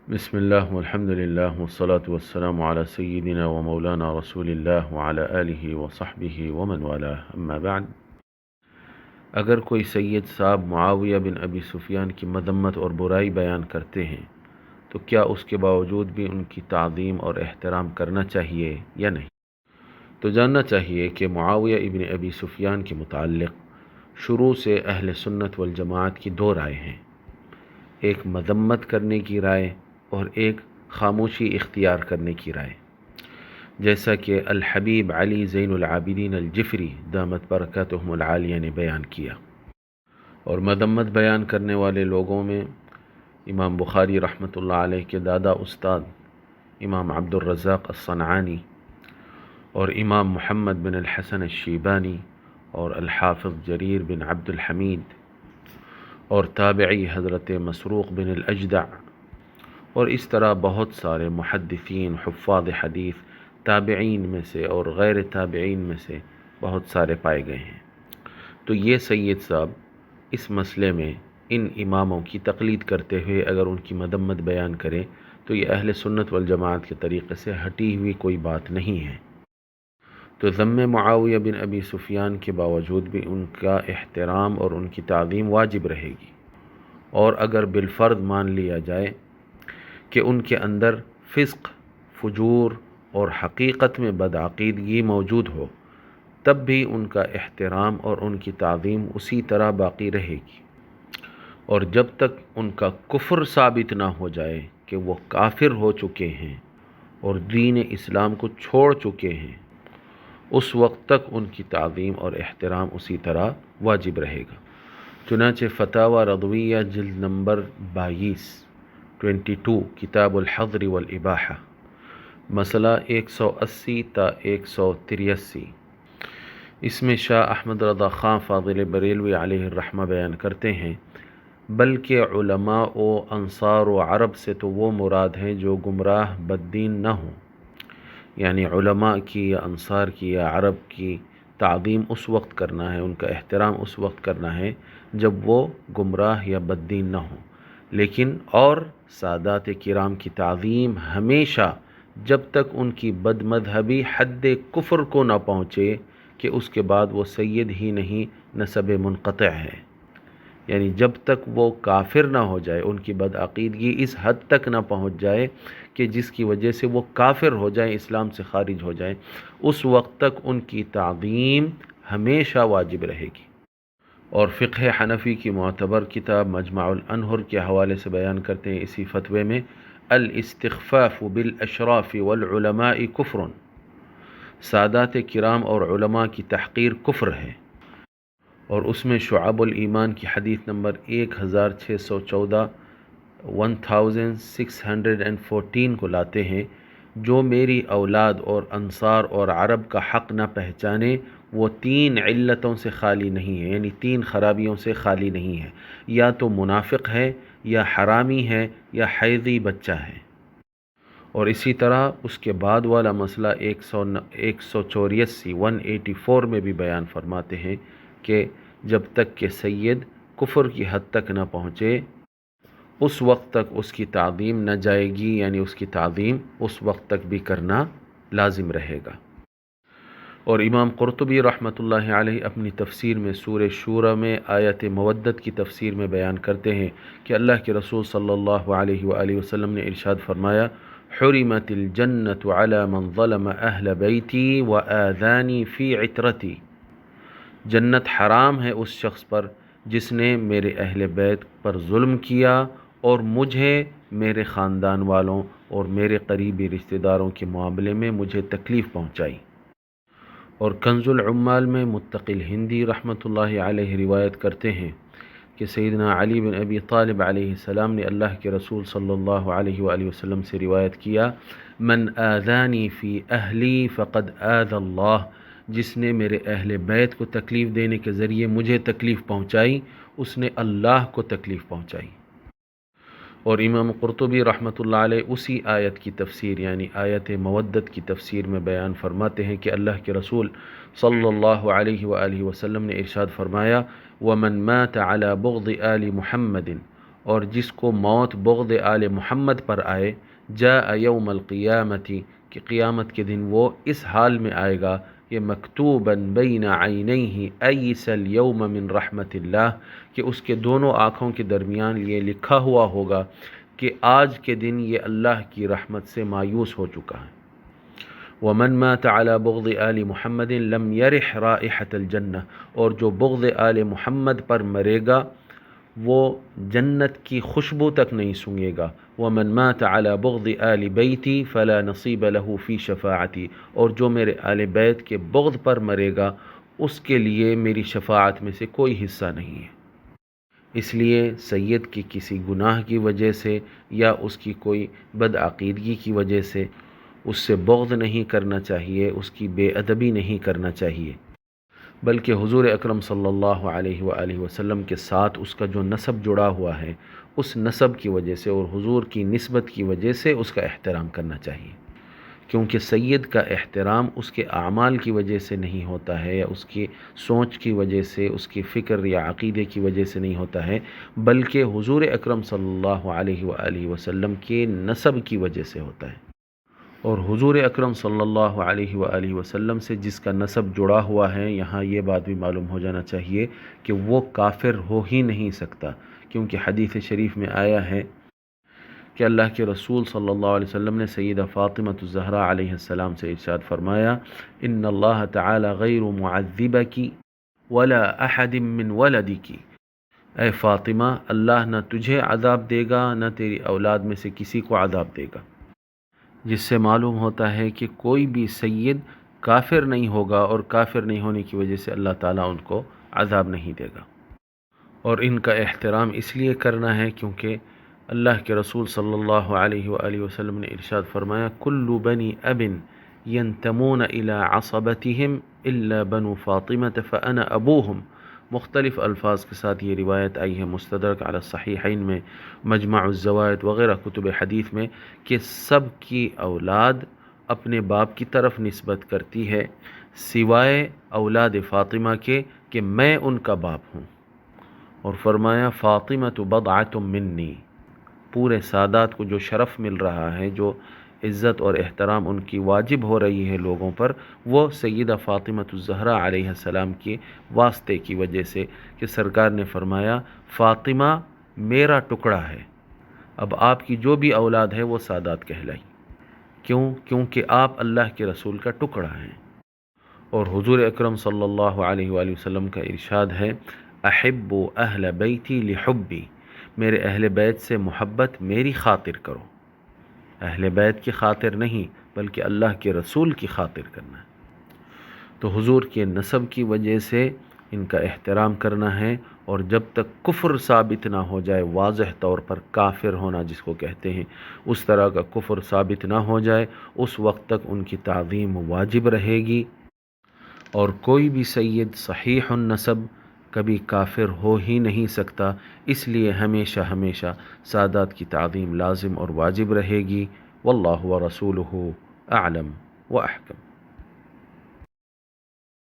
بسم اللہ والحمد للہ والصلاة والسلام علی سیدنا و مولانا رسول اللہ وعلی آلہ وصحبہ ومن والاه اما بعد۔ اگر کوئی سید صاحب معاویہ بن ابی سفیان کی مذمت اور برائی بیان کرتے ہیں تو کیا اس کے باوجود بھی ان کی تعظیم اور احترام کرنا چاہیے یا نہیں؟ تو جاننا چاہیے کہ معاویہ ابن ابی سفیان کے متعلق شروع سے اہل سنت والجماعت کی دو رائے ہیں، ایک مذمت کرنے کی رائے اور ایک خاموشی اختیار کرنے کی رائے، جیسا کہ الحبیب علی زین العابدین الجفری دامت برکاتہم العالیہ نے بیان کیا۔ اور مذمت بیان کرنے والے لوگوں میں امام بخاری رحمۃ اللہ علیہ کے دادا استاد امام عبد الرزاق الصنعانی اور امام محمد بن الحسن الشیبانی اور الحافظ جریر بن عبد الحمید اور تابعی حضرت مسروق بن الاجدع اور اس طرح بہت سارے محدثین، حفاظ حدیث، تابعین میں سے اور غیر تابعین میں سے بہت سارے پائے گئے ہیں۔ تو یہ سید صاحب اس مسئلے میں ان اماموں کی تقلید کرتے ہوئے اگر ان کی مذمت بیان کریں تو یہ اہل سنت والجماعت کے طریقے سے ہٹی ہوئی کوئی بات نہیں ہے۔ تو ذم معاویہ بن ابی سفیان کے باوجود بھی ان کا احترام اور ان کی تعظیم واجب رہے گی، اور اگر بالفرض مان لیا جائے کہ ان کے اندر فسق، فجور اور حقیقت میں بدعقیدگی موجود ہو تب بھی ان کا احترام اور ان کی تعظیم اسی طرح باقی رہے گی، اور جب تک ان کا کفر ثابت نہ ہو جائے کہ وہ کافر ہو چکے ہیں اور دین اسلام کو چھوڑ چکے ہیں اس وقت تک ان کی تعظیم اور احترام اسی طرح واجب رہے گا۔ چنانچہ فتاوی رضویہ جلد نمبر 22 کتاب الحظر والاباحہ مسئلہ 180 تا 183، اس میں شاہ احمد رضا خان فاضل بریلوی علیہ الرحمہ بیان کرتے ہیں، بلکہ علماء و انصار و عرب سے تو وہ مراد ہیں جو گمراہ بددین نہ ہوں، یعنی علماء کی یا انصار کی یا عرب کی تعظیم اس وقت کرنا ہے، ان کا احترام اس وقت کرنا ہے جب وہ گمراہ یا بددین نہ ہوں، لیکن اور سادات کرام کی تعظیم ہمیشہ جب تک ان کی بد مذہبی حد کفر کو نہ پہنچے کہ اس کے بعد وہ سید ہی نہیں نسب منقطع ہے، یعنی جب تک وہ کافر نہ ہو جائے، ان کی بدعقیدگی اس حد تک نہ پہنچ جائے کہ جس کی وجہ سے وہ کافر ہو جائیں، اسلام سے خارج ہو جائیں، اس وقت تک ان کی تعظیم ہمیشہ واجب رہے گی۔ اور فقہ حنفی کی معتبر کتاب مجمع الانہر کے حوالے سے بیان کرتے ہیں اسی فتوے میں، الاستخفاف بالاشراف والعلماء کفر، سادات کرام اور علماء کی تحقیر کفر ہے، اور اس میں شعب الایمان کی حدیث نمبر 1614 1614 کو لاتے ہیں، جو میری اولاد اور انصار اور عرب کا حق نہ پہچانے وہ 3 علتوں سے خالی نہیں ہے، یعنی 3 خرابیوں سے خالی نہیں ہے، یا تو منافق ہے یا حرامی ہے یا حیضی بچہ ہے۔ اور اسی طرح اس کے بعد والا مسئلہ 184 میں بھی بیان فرماتے ہیں کہ جب تک کہ سید کفر کی حد تک نہ پہنچے اس وقت تک اس کی تعظیم نہ جائے گی، یعنی اس کی تعظیم اس وقت تک بھی کرنا لازم رہے گا۔ اور امام قرطبی رحمۃ اللہ علیہ اپنی تفسیر میں سورہ شورى میں آیت مودت کی تفسیر میں بیان کرتے ہیں کہ اللہ کے رسول صلی اللہ علیہ وآلہ وسلم نے ارشاد فرمایا، حرمت الجنة على من ظلم اہل بیتی وآذانی فی عترتی، جنت حرام ہے اس شخص پر جس نے میرے اہل بیت پر ظلم کیا اور مجھے میرے خاندان والوں اور میرے قریبی رشتہ داروں کے معاملے میں مجھے تکلیف پہنچائی۔ اور کنز العمال میں متقی الہندی رحمۃ اللہ علیہ روایت کرتے ہیں کہ سیدنا علی بن ابی طالب علیہ السلام نے اللہ کے رسول صلی اللہ علیہ وآلہ وسلم سے روایت کیا، من آذانی فی اہلی فقد آذى اللہ، جس نے میرے اہل بیت کو تکلیف دینے کے ذریعے مجھے تکلیف پہنچائی اس نے اللہ کو تکلیف پہنچائی۔ اور امام قرطبی رحمۃ اللہ علیہ اسی آیت کی تفسیر یعنی آیت مودت کی تفسیر میں بیان فرماتے ہیں کہ اللہ کے رسول صلی اللہ علیہ وآلہ وسلم نے ارشاد فرمایا، وَمَن مَاتَ عَلَى بُغْضِ آلِ مُحَمَّدٍ، اور جس کو موت بغض آل محمد پر آئے، جاء یوم القیامتی، کہ قیامت کے دن وہ اس حال میں آئے گا کہ مکتوباً بین عینیہ ایس الیوم من رحمت اللہ، کہ اس کے دونوں آنکھوں کے درمیان یہ لکھا ہوا ہوگا کہ آج کے دن یہ اللہ کی رحمت سے مایوس ہو چکا ہے۔ ومن مات على بغض آل محمد لم يرح رائحة الجنہ، اور جو بغض آل محمد پر مرے گا وہ جنت کی خوشبو تک نہیں سونگے گا۔ ومن مات على بغض آل بیتی فلا نصیب له فی شفاعتی، اور جو میرے آل بیت کے بغض پر مرے گا اس کے لیے میری شفاعت میں سے کوئی حصہ نہیں ہے۔ اس لیے سید کی کسی گناہ کی وجہ سے یا اس کی کوئی بدعقیدگی کی وجہ سے اس سے بغض نہیں کرنا چاہیے، اس کی بے ادبی نہیں کرنا چاہیے، بلکہ حضور اکرم صلی اللہ علیہ وآلہ وسلم کے ساتھ اس کا جو نسب جڑا ہوا ہے اس نسب کی وجہ سے اور حضور کی نسبت کی وجہ سے اس کا احترام کرنا چاہیے، کیونکہ سید کا احترام اس کے اعمال کی وجہ سے نہیں ہوتا ہے یا اس کی سوچ کی وجہ سے، اس کی فکر یا عقیدے کی وجہ سے نہیں ہوتا ہے، بلکہ حضور اکرم صلی اللہ علیہ وآلہ وسلم کے نسب کی وجہ سے ہوتا ہے۔ اور حضور اکرم صلی اللہ علیہ وآلہ وسلم سے جس کا نسب جڑا ہوا ہے، یہاں یہ بات بھی معلوم ہو جانا چاہیے کہ وہ کافر ہو ہی نہیں سکتا، کیونکہ حدیث شریف میں آیا ہے کہ اللہ کے رسول صلی اللہ علیہ وسلم نے سیدہ فاطمہ الزہرا علیہ السلام سے ارشاد فرمایا، ان اللہ تعالی غیر معذبک ولا احد من ولدک، اے فاطمہ اللہ نہ تجھے عذاب دے گا نہ تیری اولاد میں سے کسی کو عذاب دے گا، جس سے معلوم ہوتا ہے کہ کوئی بھی سید کافر نہیں ہوگا اور کافر نہیں ہونے کی وجہ سے اللہ تعالیٰ ان کو عذاب نہیں دے گا۔ اور ان کا احترام اس لیے کرنا ہے کیونکہ اللہ کے رسول صلی اللہ علیہ وآلہ وسلم نے ارشاد فرمایا، کل بنی اب ینتمون الی عصبتہم الا بنو فاطمہ فانا ابوہم، مختلف الفاظ کے ساتھ یہ روایت آئی ہے مستدرک علی الصحیحین میں، مجمع الزوائد وغیرہ کتب حدیث میں، کہ سب کی اولاد اپنے باپ کی طرف نسبت کرتی ہے سوائے اولاد فاطمہ کے کہ میں ان کا باپ ہوں، اور فرمایا فاطمہ بضعۃ منی، پورے سادات کو جو شرف مل رہا ہے، جو عزت اور احترام ان کی واجب ہو رہی ہے لوگوں پر، وہ سیدہ فاطمہ الزہرا علیہ السلام کے واسطے کی وجہ سے، کہ سرکار نے فرمایا فاطمہ میرا ٹکڑا ہے، اب آپ کی جو بھی اولاد ہے وہ سادات کہلائی، کیونکہ آپ اللہ کے رسول کا ٹکڑا ہیں۔ اور حضور اکرم صلی اللہ علیہ وآلہ وسلم کا ارشاد ہے، احب اہل بیتی لحبی، میرے اہل بیت سے محبت میری خاطر کرو، اہل بیت کی خاطر نہیں بلکہ اللہ کے رسول کی خاطر کرنا ہے۔ تو حضور کے نسب کی وجہ سے ان کا احترام کرنا ہے، اور جب تک کفر ثابت نہ ہو جائے، واضح طور پر کافر ہونا جس کو کہتے ہیں، اس طرح کا کفر ثابت نہ ہو جائے، اس وقت تک ان کی تعظیم واجب رہے گی، اور کوئی بھی سید صحیح النسب کبھی کافر ہو ہی نہیں سکتا، اس لیے ہمیشہ ہمیشہ سادات کی تعظیم لازم اور واجب رہے گی۔ واللہ ورسولہ اعلم واحکم۔